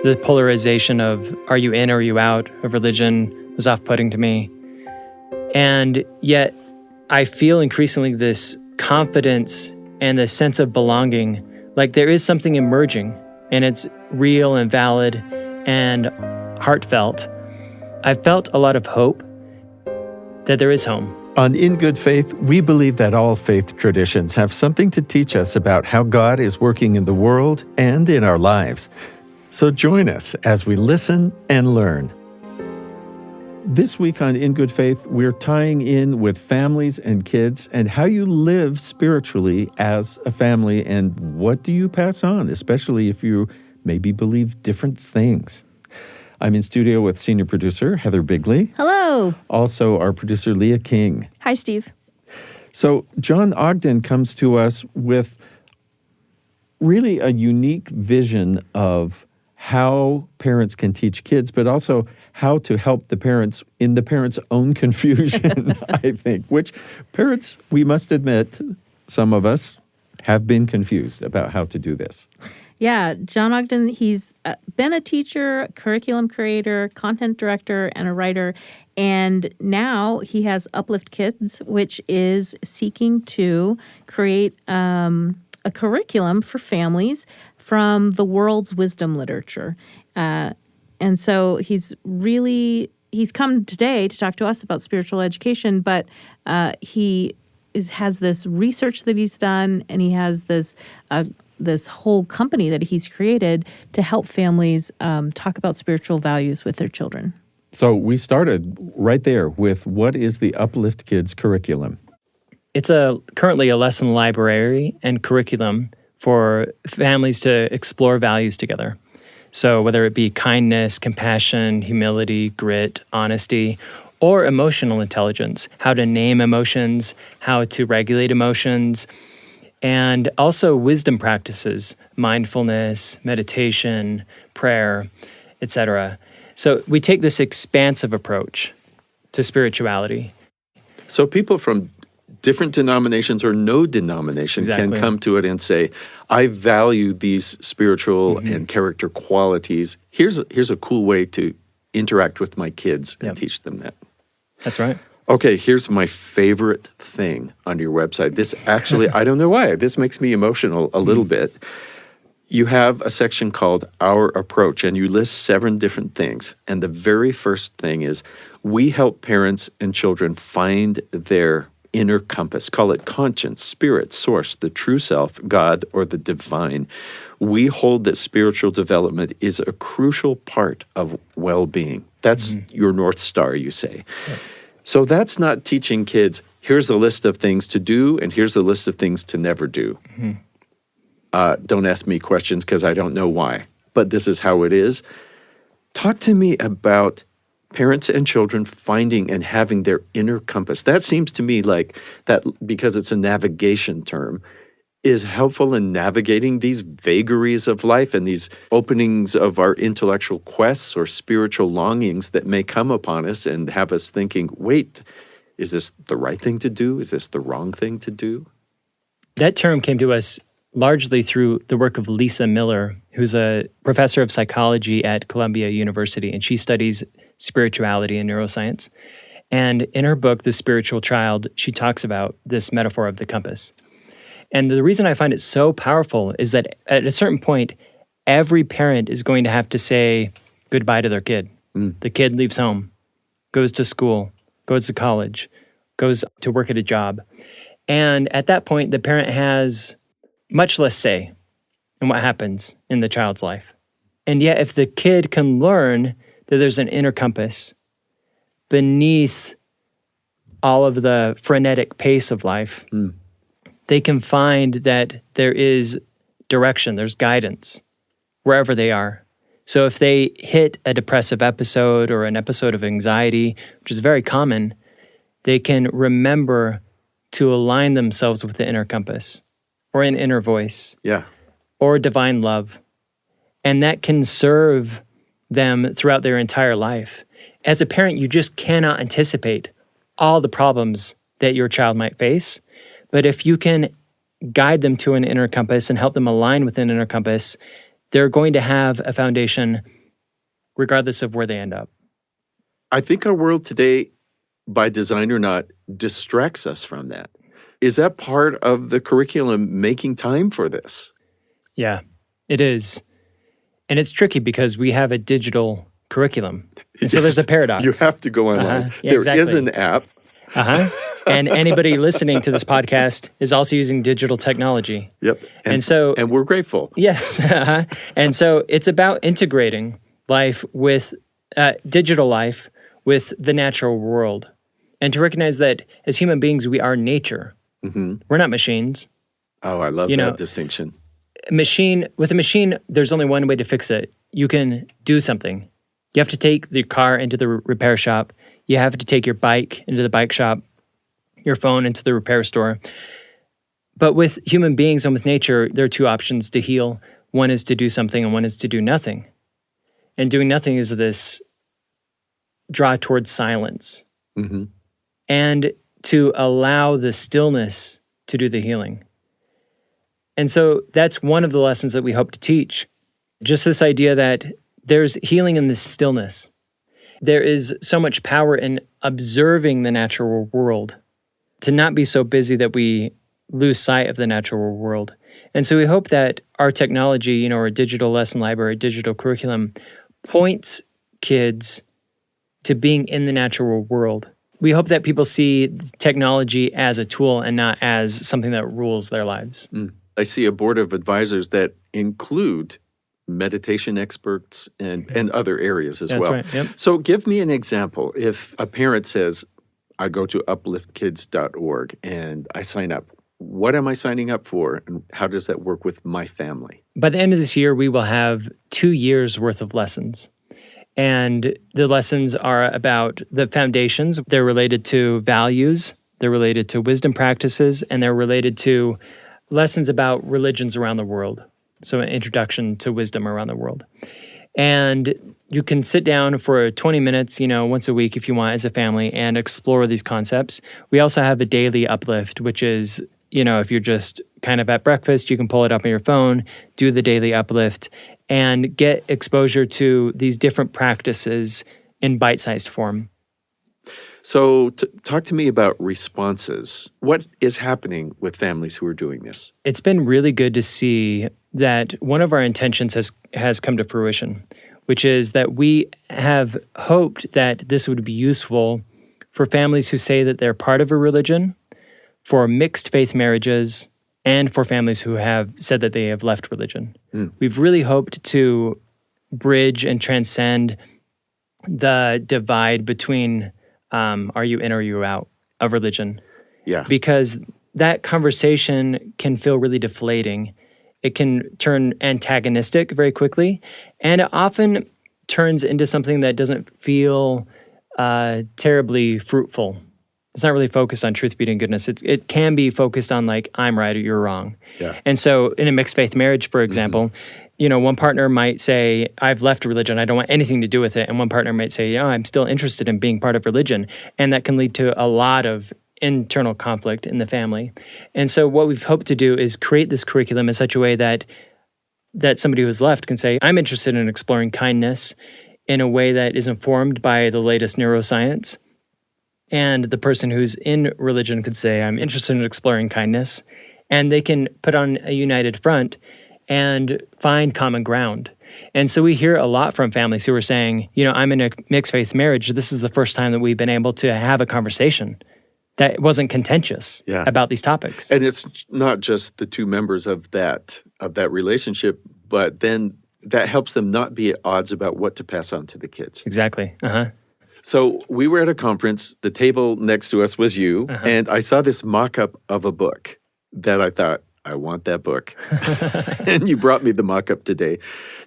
The polarization of are you in or are you out of religion was off-putting to me. And yet I feel increasingly this confidence and this sense of belonging, like there is something emerging and it's real and valid and heartfelt. I've felt a lot of hope that there is home. On In Good Faith, we believe that all faith traditions have something to teach us about how God is working in the world and in our lives. So join us as we listen and learn. This week on In Good Faith, we're tying in with families and kids and how you live spiritually as a family and what do you pass on, especially if you maybe believe different things. I'm in studio with senior producer Heather Bigley. Hello. Also our producer Leah King. Hi, Steve. So Jon Ogden comes to us with really a unique vision of how parents can teach kids, but also how to help the parents in the parents' own confusion, I think, which parents, we must admit, some of us have been confused about how to do this. Yeah, Jon Ogden, he's been a teacher, curriculum creator, content director, and a writer. And now he has Uplift Kids, which is seeking to create a curriculum for families from the world's wisdom literature. And so he's come today to talk to us about spiritual education, but he has this research that he's done, and he has this whole company that he's created to help families talk about spiritual values with their children. So we started right there with what is the Uplift Kids curriculum? It's currently a lesson library and curriculum for families to explore values together. So whether it be kindness, compassion, humility, grit, honesty, or emotional intelligence, how to name emotions, how to regulate emotions, and also wisdom practices, mindfulness, meditation, prayer, etc. So we take this expansive approach to spirituality. So people from different denominations or no denomination can come to it and say, I value these spiritual and character qualities. Here's a cool way to interact with my kids and teach them that. That's right. Okay, here's my favorite thing on your website. This actually, I don't know why, this makes me emotional a little bit. You have a section called Our Approach, and you list 7 different things. And the very first thing is, we help parents and children find their inner compass. Call it conscience, spirit, source, the true self, God, or the divine. We hold that spiritual development is a crucial part of well-being. That's your North Star, you say. Yep. So that's not teaching kids, here's a list of things to do, and here's a list of things to never do. Don't ask me questions because I don't know why, but this is how it is. Talk to me about parents and children finding and having their inner compass. That seems to me like that, because it's a navigation term, is helpful in navigating these vagaries of life and these openings of our intellectual quests or spiritual longings that may come upon us and have us thinking, wait, is this the right thing to do? Is this the wrong thing to do? That term came to us largely through the work of Lisa Miller, who's a professor of psychology at Columbia University, and she studies spirituality and neuroscience. And in her book, The Spiritual Child, she talks about this metaphor of the compass. And the reason I find it so powerful is that at a certain point, every parent is going to have to say goodbye to their kid. The kid leaves home, goes to school, goes to college, goes to work at a job. And at that point, the parent has much less say in what happens in the child's life. And yet, if the kid can learn that there's an inner compass beneath all of the frenetic pace of life, they can find that there is direction, there's guidance wherever they are. So if they hit a depressive episode or an episode of anxiety, which is very common, they can remember to align themselves with the inner compass or an inner voice or divine love. And that can serve them throughout their entire life. As a parent, you just cannot anticipate all the problems that your child might face. But if you can guide them to an inner compass and help them align with an inner compass, they're going to have a foundation regardless of where they end up. I think our world today, by design or not, distracts us from that. Is that part of the curriculum, making time for this? Yeah, it is. And it's tricky because we have a digital curriculum. And so there's a paradox. You have to go online. Yeah, There exactly. is an app. And anybody listening to this podcast is also using digital technology. Yep. And we're grateful. Yes. And so it's about integrating life with digital life with the natural world, and to recognize that as human beings, we are nature. Mm-hmm. We're not machines. Oh, I love that distinction. With a machine, there's only one way to fix it. You can do something. You have to take the car into the repair shop. You have to take your bike into the bike shop, your phone into the repair store. But with human beings and with nature, there are two options to heal. One is to do something and one is to do nothing. And doing nothing is this draw towards silence. Mm-hmm. And to allow the stillness to do the healing. And so that's one of the lessons that we hope to teach. Just this idea that there's healing in this stillness. There is so much power in observing the natural world, to not be so busy that we lose sight of the natural world. And so we hope that our technology, our digital lesson library, digital curriculum, points kids to being in the natural world. We hope that people see technology as a tool and not as something that rules their lives. I see a board of advisors that include meditation experts and other areas as That's well. right, yep. So give me an example. If a parent says, I go to upliftkids.org and I sign up, what am I signing up for and how does that work with my family? By the end of this year, we will have 2 years worth of lessons. And the lessons are about the foundations. They're related to values, they're related to wisdom practices, and they're related to lessons about religions around the world. So an introduction to wisdom around the world. And you can sit down for 20 minutes, once a week if you want as a family and explore these concepts. We also have a daily uplift, which is, if you're just kind of at breakfast, you can pull it up on your phone, do the daily uplift, and get exposure to these different practices in bite-sized form. So talk to me about responses. What is happening with families who are doing this? It's been really good to see that one of our intentions has come to fruition, which is that we have hoped that this would be useful for families who say that they're part of a religion, for mixed faith marriages, and for families who have said that they have left religion. We've really hoped to bridge and transcend the divide between are you in or are you out of religion? Yeah. Because that conversation can feel really deflating. It can turn antagonistic very quickly, and it often turns into something that doesn't feel terribly fruitful. It's not really focused on truth, beauty, and goodness. It can be focused on I'm right or you're wrong. Yeah. And so in a mixed faith marriage, for example, one partner might say, I've left religion, I don't want anything to do with it. And one partner might say, I'm still interested in being part of religion. And that can lead to a lot of internal conflict in the family. And so what we've hoped to do is create this curriculum in such a way that somebody who's left can say, I'm interested in exploring kindness in a way that is informed by the latest neuroscience. And the person who's in religion could say, I'm interested in exploring kindness. And they can put on a united front and find common ground. And so we hear a lot from families who are saying, I'm in a mixed faith marriage. This is the first time that we've been able to have a conversation that wasn't contentious about these topics. And it's not just the two members of that relationship, but then that helps them not be at odds about what to pass on to the kids. Exactly. So we were at a conference. The table next to us was you, and I saw this mock-up of a book that I thought, I want that book. And you brought me the mock-up today.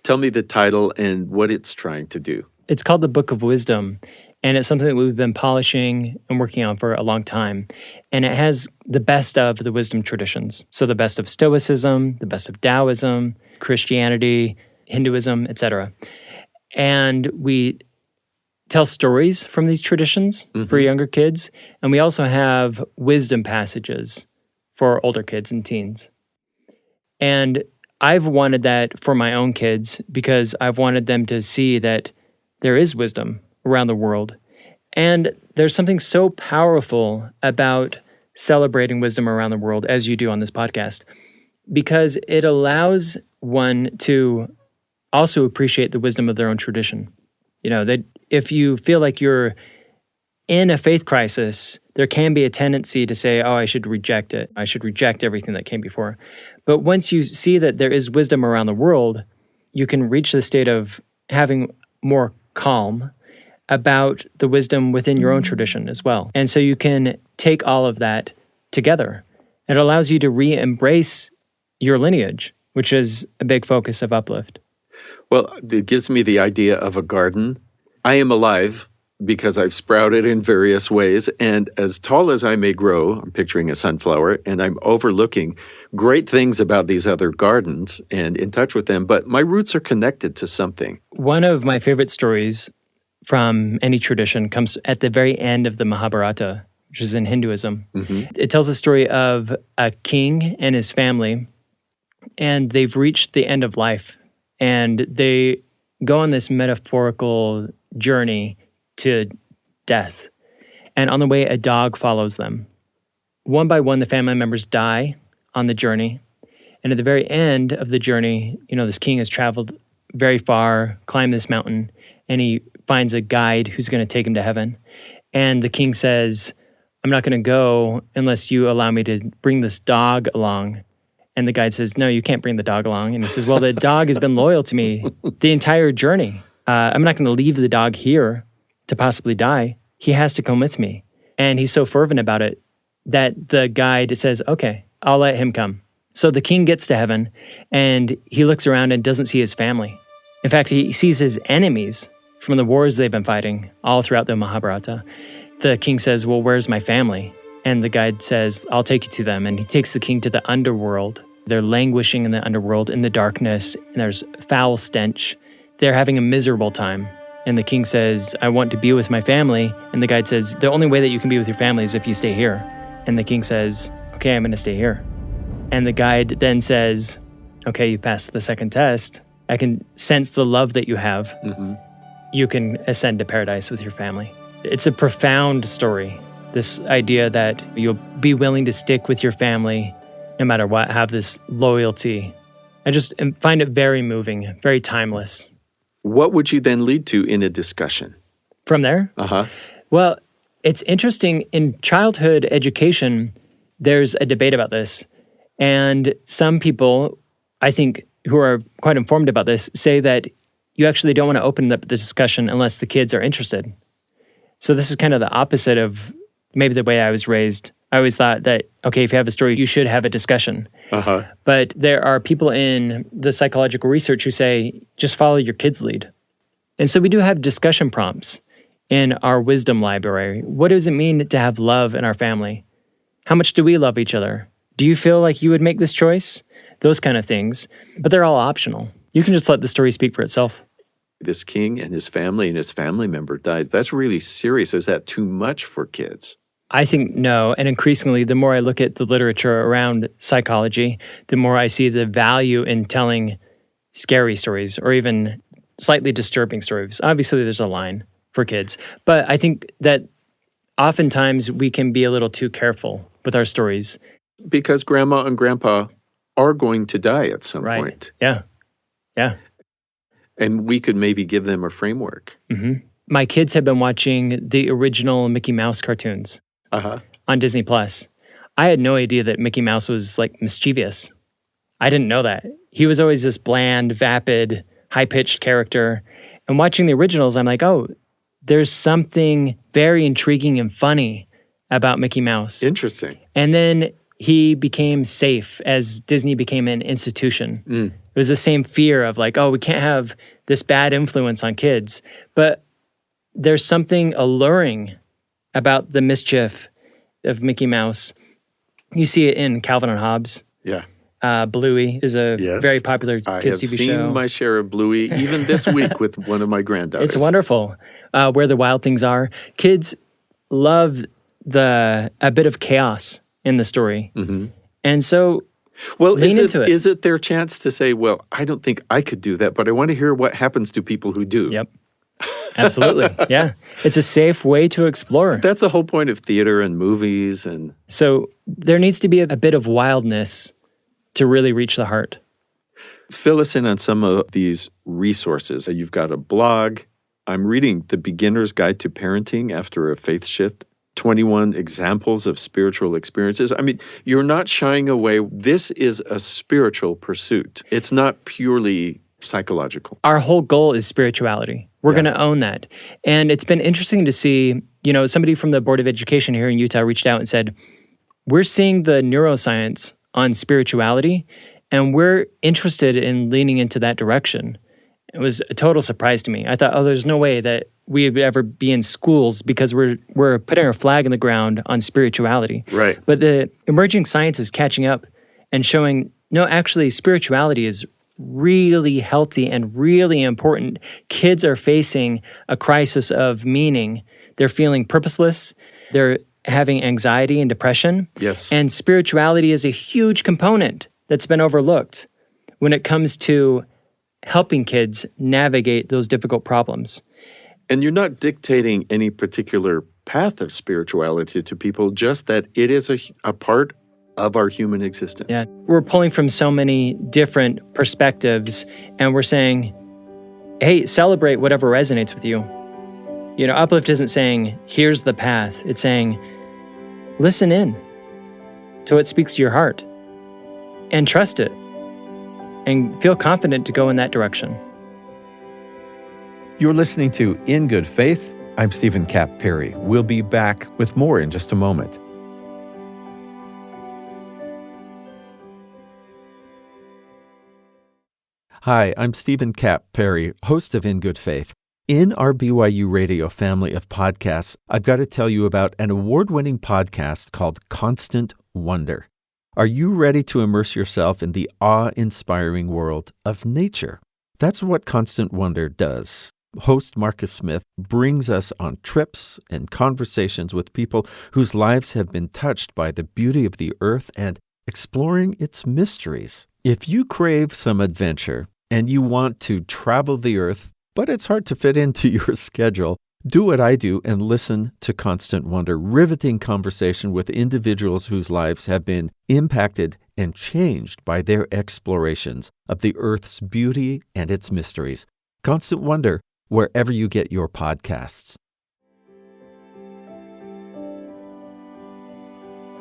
Tell me the title and what it's trying to do. It's called the Book of Wisdom, and it's something that we've been polishing and working on for a long time. And it has the best of the wisdom traditions. So the best of Stoicism, the best of Taoism, Christianity, Hinduism, etc. And we tell stories from these traditions for younger kids. And we also have wisdom passages for older kids and teens. And I've wanted that for my own kids because I've wanted them to see that there is wisdom around the world. And there's something so powerful about celebrating wisdom around the world, as you do on this podcast, because it allows one to also appreciate the wisdom of their own tradition. That if you feel like you're in a faith crisis, there can be a tendency to say, oh, I should reject it. I should reject everything that came before. But once you see that there is wisdom around the world, you can reach the state of having more calm about the wisdom within your own tradition as well. And so you can take all of that together. It allows you to re-embrace your lineage, which is a big focus of Uplift. Well, it gives me the idea of a garden. I am alive because I've sprouted in various ways, and as tall as I may grow, I'm picturing a sunflower, and I'm overlooking great things about these other gardens and in touch with them, but my roots are connected to something. One of my favorite stories from any tradition comes at the very end of the Mahabharata, which is in Hinduism. It tells the story of a king and his family, and they've reached the end of life, and they go on this metaphorical journey to death. And on the way, a dog follows them. One by one, the family members die on the journey. And at the very end of the journey, this king has traveled very far, climbed this mountain, and he finds a guide who's going to take him to heaven. And the king says, I'm not going to go unless you allow me to bring this dog along. And the guide says, no, you can't bring the dog along. And he says, well, the dog has been loyal to me the entire journey. I'm not going to leave the dog here to possibly die. He has to come with me. And he's so fervent about it that the guide says, okay, I'll let him come. So the king gets to heaven and he looks around and doesn't see his family. In fact, he sees his enemies from the wars they've been fighting all throughout the Mahabharata. The king says, well, where's my family? And the guide says, I'll take you to them. And he takes the king to the underworld. They're languishing in the underworld in the darkness, and there's foul stench. They're having a miserable time. And the king says, I want to be with my family. And the guide says, the only way that you can be with your family is if you stay here. And the king says, okay, I'm going to stay here. And the guide then says, okay, you passed the second test. I can sense the love that you have. You can ascend to paradise with your family. It's a profound story. This idea that you'll be willing to stick with your family no matter what, have this loyalty. I just find it very moving, very timeless. What would you then lead to in a discussion? From there? Well, it's interesting. In childhood education, there's a debate about this. And some people, I think, who are quite informed about this, say that you actually don't want to open up the discussion unless the kids are interested. So this is kind of the opposite of maybe the way I was raised. I always thought that, okay, if you have a story, you should have a discussion. But there are people in the psychological research who say, just follow your kid's lead. And so we do have discussion prompts in our wisdom library. What does it mean to have love in our family? How much do we love each other? Do you feel like you would make this choice? Those kind of things. But they're all optional. You can just let the story speak for itself. This king and his family member dies. That's really serious. Is that too much for kids? I think no. And increasingly, the more I look at the literature around psychology, the more I see the value in telling scary stories or even slightly disturbing stories. Obviously, there's a line for kids. But I think that oftentimes we can be a little too careful with our stories. Because grandma and grandpa are going to die at some point. Yeah. And we could maybe give them a framework. My kids have been watching the original Mickey Mouse cartoons on Disney+. I had no idea that Mickey Mouse was like mischievous. I didn't know that. He was always this bland, vapid, high-pitched character. And watching the originals, I'm like, oh, there's something very intriguing and funny about Mickey Mouse. Interesting. And then he became safe as Disney became an institution. It was the same fear of like, oh, we can't have this bad influence on kids. But there's something alluring about the mischief of Mickey Mouse. You see it in Calvin and Hobbes. Yeah. Bluey is a very popular kids TV show. I have seen my share of Bluey, even this week with one of my granddaughters. It's wonderful. Where the Wild Things Are. Kids love a bit of chaos in the story. And so Well, Lean into it. is it their chance to say, well, I don't think I could do that, but I want to hear what happens to people who do? Yep. Absolutely. Yeah. It's a safe way to explore. That's the whole point of theater and movies. And So there needs to be a bit of wildness to really reach the heart. fill us in on some of these resources. You've got a blog. I'm reading The Beginner's Guide to Parenting After a Faith Shift. 21 examples of spiritual experiences. I mean, you're not shying away. This is a spiritual pursuit. It's not purely psychological. Our whole goal is spirituality. We're Yeah. going to own that. And it's been interesting to see, somebody from the Board of Education here in Utah reached out and said, we're seeing the neuroscience on spirituality, and we're interested in leaning into that direction. It was a total surprise to me. I thought, there's no way that we would ever be in schools because we're putting our flag in the ground on spirituality. Right. But the emerging science is catching up and showing, no, actually, spirituality is really healthy and really important. Kids are facing a crisis of meaning. They're feeling purposeless. They're having anxiety and depression. Yes. And spirituality is a huge component that's been overlooked when it comes to helping kids navigate those difficult problems. And you're not dictating any particular path of spirituality to people, just that it is a part of our human existence. Yeah, we're pulling from so many different perspectives, and we're saying, hey, celebrate whatever resonates with you. Uplift isn't saying, here's the path. It's saying, listen in to what speaks to your heart and trust it and feel confident to go in that direction. You're listening to In Good Faith. I'm Stephen Cap Perry. We'll be back with more in just a moment. Hi, I'm Stephen Cap Perry, host of In Good Faith. In our BYU Radio family of podcasts, I've got to tell you about an award-winning podcast called Constant Wonder. Are you ready to immerse yourself in the awe-inspiring world of nature? That's what Constant Wonder does. Host Marcus Smith brings us on trips and conversations with people whose lives have been touched by the beauty of the earth and exploring its mysteries. If you crave some adventure and you want to travel the earth, but it's hard to fit into your schedule, do what I do and listen to Constant Wonder, riveting conversation with individuals whose lives have been impacted and changed by their explorations of the earth's beauty and its mysteries. Constant Wonder, wherever you get your podcasts.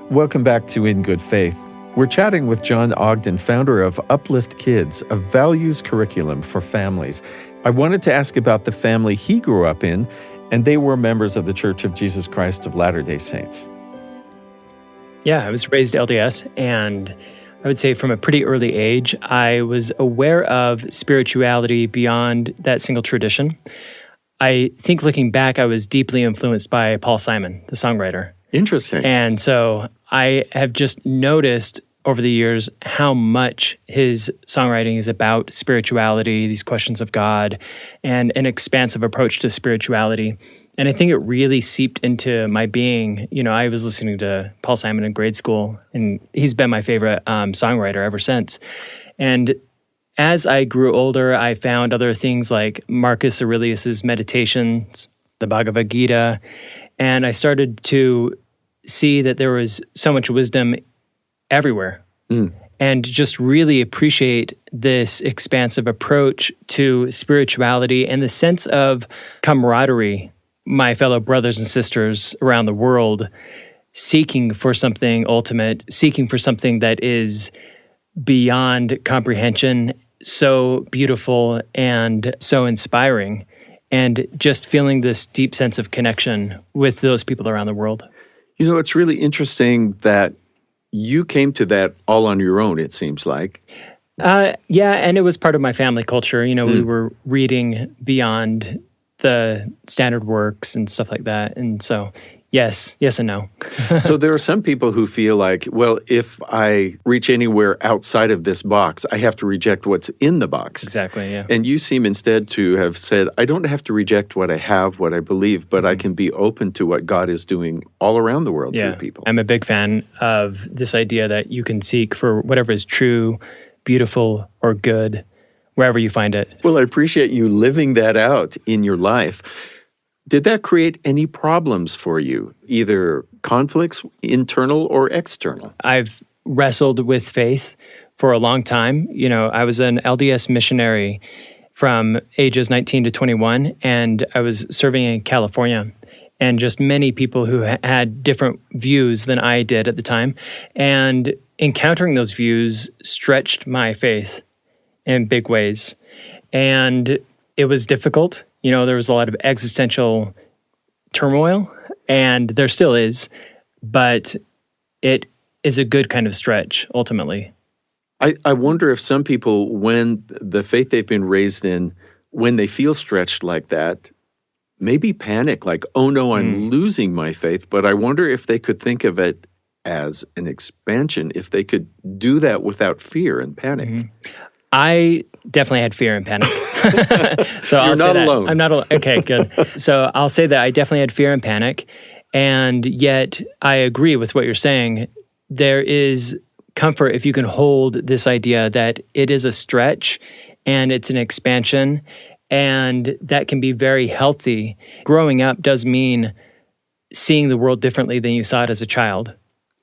Welcome back to In Good Faith. We're chatting with Jon Ogden, founder of Uplift Kids, a values curriculum for families. I wanted to ask about the family he grew up in, and they were members of the Church of Jesus Christ of Latter-day Saints. Yeah, I was raised LDS, and I would say from a pretty early age, I was aware of spirituality beyond that single tradition. I think looking back, I was deeply influenced by Paul Simon, the songwriter. Interesting. And so I have just noticed over the years how much his songwriting is about spirituality, these questions of God, and an expansive approach to spirituality. And I think it really seeped into my being. I was listening to Paul Simon in grade school, and he's been my favorite songwriter ever since. And as I grew older, I found other things like Marcus Aurelius's Meditations, the Bhagavad Gita, and I started to see that there was so much wisdom everywhere. And just really appreciate this expansive approach to spirituality and the sense of camaraderie, my fellow brothers and sisters around the world, seeking for something ultimate, seeking for something that is beyond comprehension, so beautiful and so inspiring, and just feeling this deep sense of connection with those people around the world. It's really interesting that you came to that all on your own, it seems like. Yeah, and it was part of my family culture. We were reading beyond the standard works and stuff like that. And so, Yes and no. So there are some people who feel like, well, if I reach anywhere outside of this box, I have to reject what's in the box. Exactly, yeah. And you seem instead to have said, I don't have to reject what I have, what I believe, but I can be open to what God is doing all around the world through people. I'm a big fan of this idea that you can seek for whatever is true, beautiful, or good, wherever you find it. Well, I appreciate you living that out in your life. Did that create any problems for you, either conflicts, internal or external? I've wrestled with faith for a long time. I was an LDS missionary from ages 19 to 21, and I was serving in California. And just many people who had different views than I did at the time. And encountering those views stretched my faith in big ways. And it was difficult. There was a lot of existential turmoil, and there still is, but it is a good kind of stretch, ultimately. I wonder if some people, when the faith they've been raised in, when they feel stretched like that, maybe panic, like, oh no, I'm losing my faith. But I wonder if they could think of it as an expansion, if they could do that without fear and panic. I definitely had fear and panic. So You're I'll say not that. alone. I'm not alone. Okay, good. So I'll say that I definitely had fear and panic. And yet I agree with what you're saying. There is comfort if you can hold this idea that it is a stretch and it's an expansion, and that can be very healthy. Growing up does mean seeing the world differently than you saw it as a child.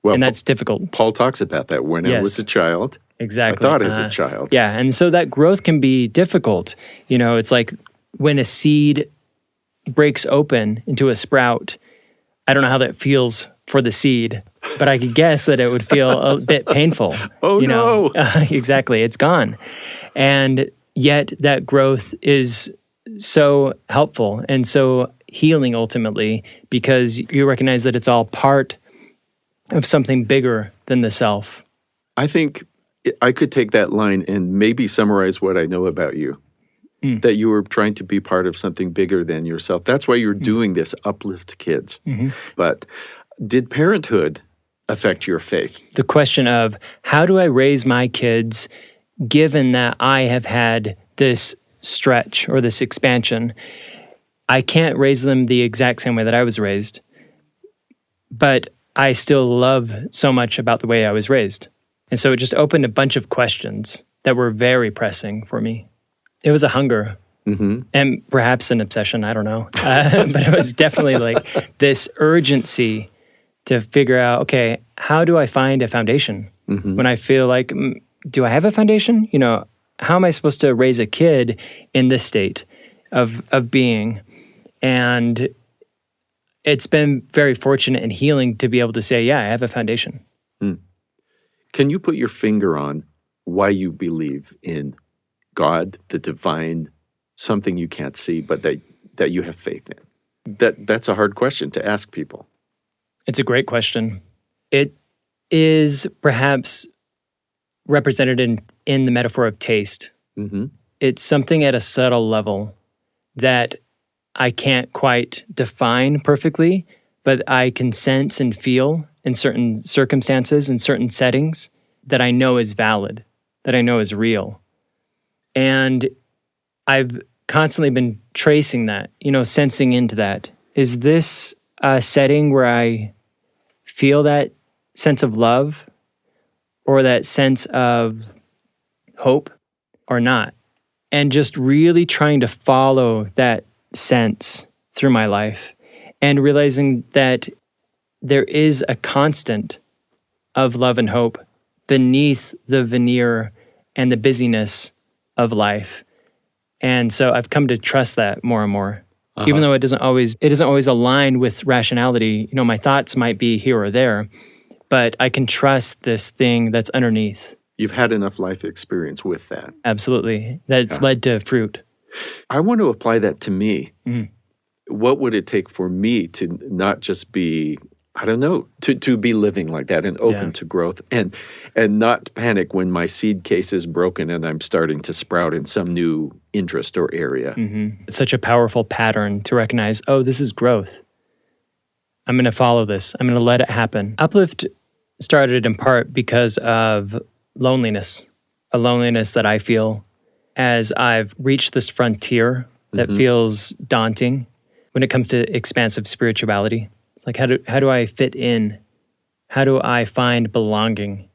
Well, and that's difficult. Paul talks about that when I was a child. Exactly. I thought as a child. Yeah, and so that growth can be difficult. It's like when a seed breaks open into a sprout. I don't know how that feels for the seed, but I could guess that it would feel a bit painful. Oh, no. Exactly. It's gone. And yet that growth is so helpful and so healing ultimately, because you recognize that it's all part of something bigger than the self. I think I could take that line and maybe summarize what I know about you. That you were trying to be part of something bigger than yourself. That's why you're doing this Uplift Kids. But did parenthood affect your faith? The question of how do I raise my kids given that I have had this stretch or this expansion? I can't raise them the exact same way that I was raised, but I still love so much about the way I was raised. And so it just opened a bunch of questions that were very pressing for me. It was a hunger and perhaps an obsession, I don't know. But it was definitely like this urgency to figure out, okay, how do I find a foundation? When I feel like, do I have a foundation? How am I supposed to raise a kid in this state of being? And it's been very fortunate and healing to be able to say, yeah, I have a foundation. Can you put your finger on why you believe in God, the divine, something you can't see, but that you have faith in? That's a hard question to ask people. It's a great question. It is perhaps represented in the metaphor of taste. It's something at a subtle level that I can't quite define perfectly, but I can sense and feel in certain circumstances, in certain settings, that I know is valid, that I know is real. And I've constantly been tracing that, sensing into that. Is this a setting where I feel that sense of love or that sense of hope or not? And just really trying to follow that sense through my life and realizing that there is a constant of love and hope beneath the veneer and the busyness of life. And so I've come to trust that more and more. Even though it doesn't always align with rationality. My thoughts might be here or there, but I can trust this thing that's underneath. You've had enough life experience with that. Absolutely. That's led to fruit. I want to apply that to me. What would it take for me to not just be, I don't know, to be living like that and open to growth and not panic when my seed case is broken and I'm starting to sprout in some new interest or area. It's such a powerful pattern to recognize, oh, this is growth. I'm going to follow this. I'm going to let it happen. Uplift started in part because of loneliness, a loneliness that I feel as I've reached this frontier that feels daunting when it comes to expansive spirituality. It's like, how do I fit in? How do I find belonging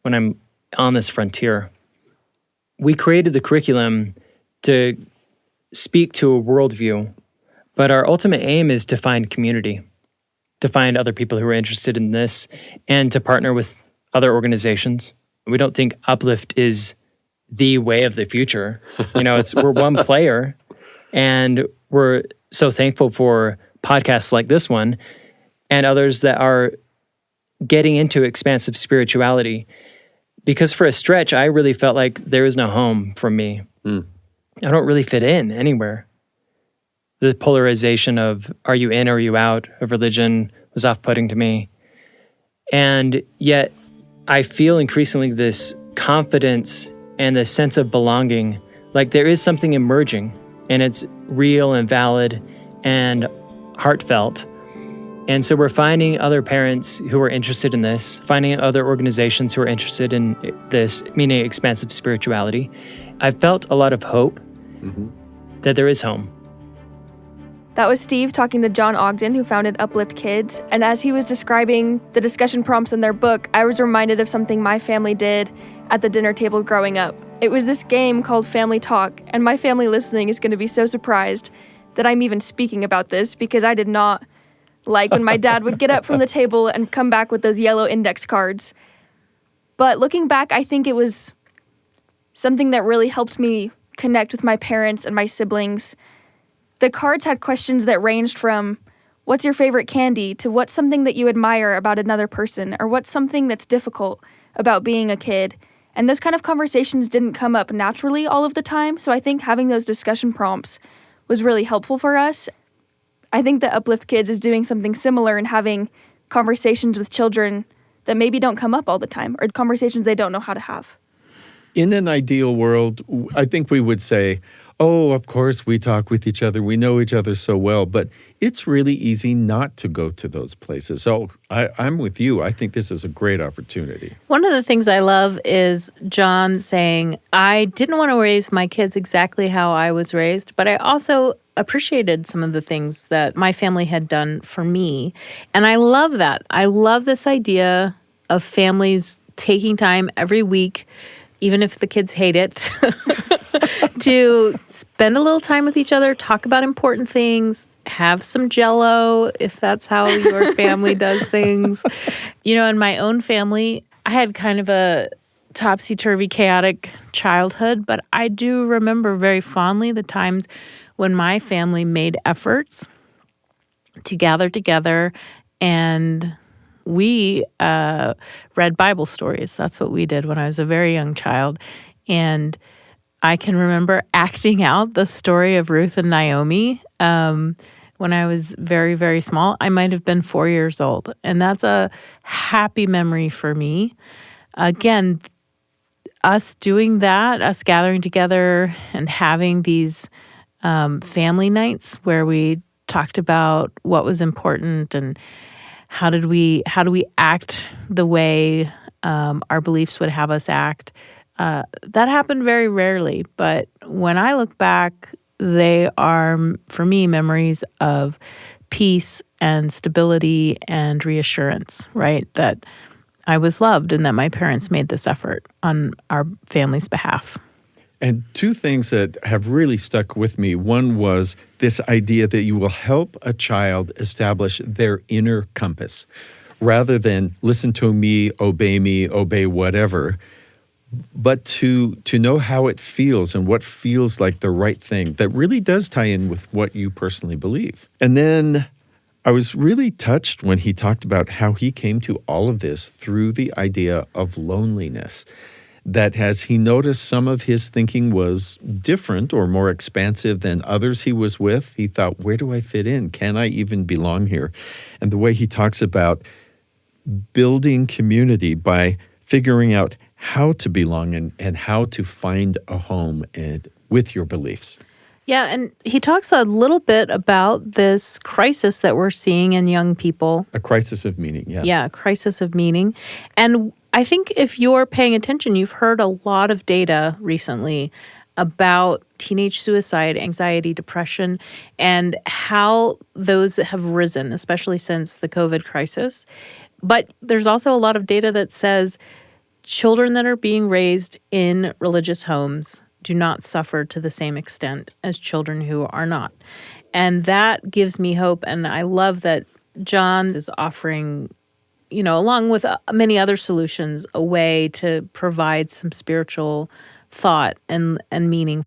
when I'm on this frontier? We created the curriculum to speak to a worldview, but our ultimate aim is to find community, to find other people who are interested in this, and to partner with other organizations. We don't think Uplift is the way of the future. We're one player, and we're so thankful for podcasts like this one and others that are getting into expansive spirituality. Because for a stretch, I really felt like there was no home for me. I don't really fit in anywhere. The polarization of are you in or are you out of religion was off-putting to me. And yet I feel increasingly this confidence and this sense of belonging, like there is something emerging and it's real and valid and heartfelt. And so we're finding other parents who are interested in this, finding other organizations who are interested in this, meaning expansive spirituality. I've felt a lot of hope that there is home. That was Steve talking to Jon Ogden, who founded Uplift Kids. And as he was describing the discussion prompts in their book, I was reminded of something my family did at the dinner table growing up. It was this game called Family Talk, and my family listening is going to be so surprised that I'm even speaking about this because I did not like when my dad would get up from the table and come back with those yellow index cards. But looking back, I think it was something that really helped me connect with my parents and my siblings. The cards had questions that ranged from, what's your favorite candy, to what's something that you admire about another person, or what's something that's difficult about being a kid. And those kind of conversations didn't come up naturally all of the time, so I think having those discussion prompts was really helpful for us. I think that Uplift Kids is doing something similar in having conversations with children that maybe don't come up all the time, or conversations they don't know how to have. In an ideal world, I think we would say, oh, of course, we talk with each other. We know each other so well. But it's really easy not to go to those places. So I'm with you. I think this is a great opportunity. One of the things I love is Jon saying, I didn't want to raise my kids exactly how I was raised, but I also appreciated some of the things that my family had done for me. And I love that. I love this idea of families taking time every week, even if the kids hate it, to spend a little time with each other, talk about important things, have some Jell-O if that's how your family does things. In my own family, I had kind of a topsy-turvy, chaotic childhood, but I do remember very fondly the times when my family made efforts to gather together, and we read Bible stories. That's what we did when I was a very young child. And I can remember acting out the story of Ruth and Naomi when I was very, very small. I might have been 4 years old. And that's a happy memory for me. Again, us doing that, us gathering together and having these family nights where we talked about what was important and how do we act the way our beliefs would have us act. That happened very rarely, but when I look back, they are, for me, memories of peace and stability and reassurance, right? That I was loved and that my parents made this effort on our family's behalf. And two things that have really stuck with me. One was this idea that you will help a child establish their inner compass rather than listen to me, obey whatever, but to know how it feels and what feels like the right thing. That really does tie in with what you personally believe. And then I was really touched when he talked about how he came to all of this through the idea of loneliness. That as he noticed some of his thinking was different or more expansive than others he was with, he thought, where do I fit in? Can I even belong here? And the way he talks about building community by figuring out how to belong and how to find a home and with your beliefs. Yeah, and he talks a little bit about this crisis that we're seeing in young people. A crisis of meaning, yeah. Yeah, crisis of meaning. And I think if you're paying attention, you've heard a lot of data recently about teenage suicide, anxiety, depression, and how those have risen, especially since the COVID crisis. But there's also a lot of data that says children that are being raised in religious homes do not suffer to the same extent as children who are not. And that gives me hope. And I love that Jon is offering, along with many other solutions, a way to provide some spiritual thought and meaning.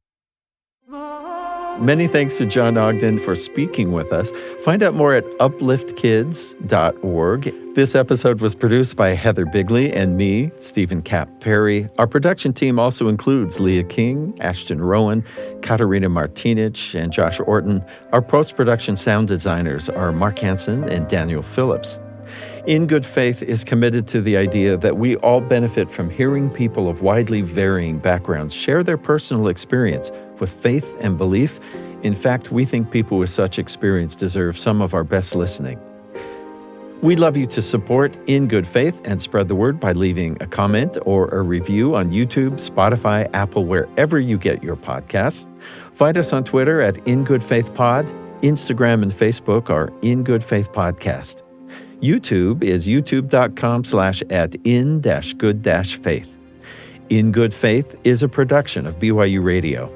Many thanks to Jon Ogden for speaking with us. Find out more at upliftkids.org. This episode was produced by Heather Bigley and me, Stephen Kapp Perry. Our production team also includes Leah King, Ashton Rowan, Katarina Martinich, and Josh Orton. Our post-production sound designers are Mark Hansen and Daniel Phillips. In Good Faith is committed to the idea that we all benefit from hearing people of widely varying backgrounds share their personal experience with faith and belief. In fact, we think people with such experience deserve some of our best listening. We'd love you to support In Good Faith and spread the word by leaving a comment or a review on YouTube, Spotify, Apple, wherever you get your podcasts. Find us on Twitter at In Good Faith Pod. Instagram and Facebook are In Good Faith Podcast. YouTube is youtube.com/@in-good-faith. In Good Faith is a production of BYU Radio.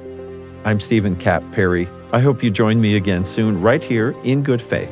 I'm Stephen Kapp Perry. I hope you join me again soon right here in Good Faith.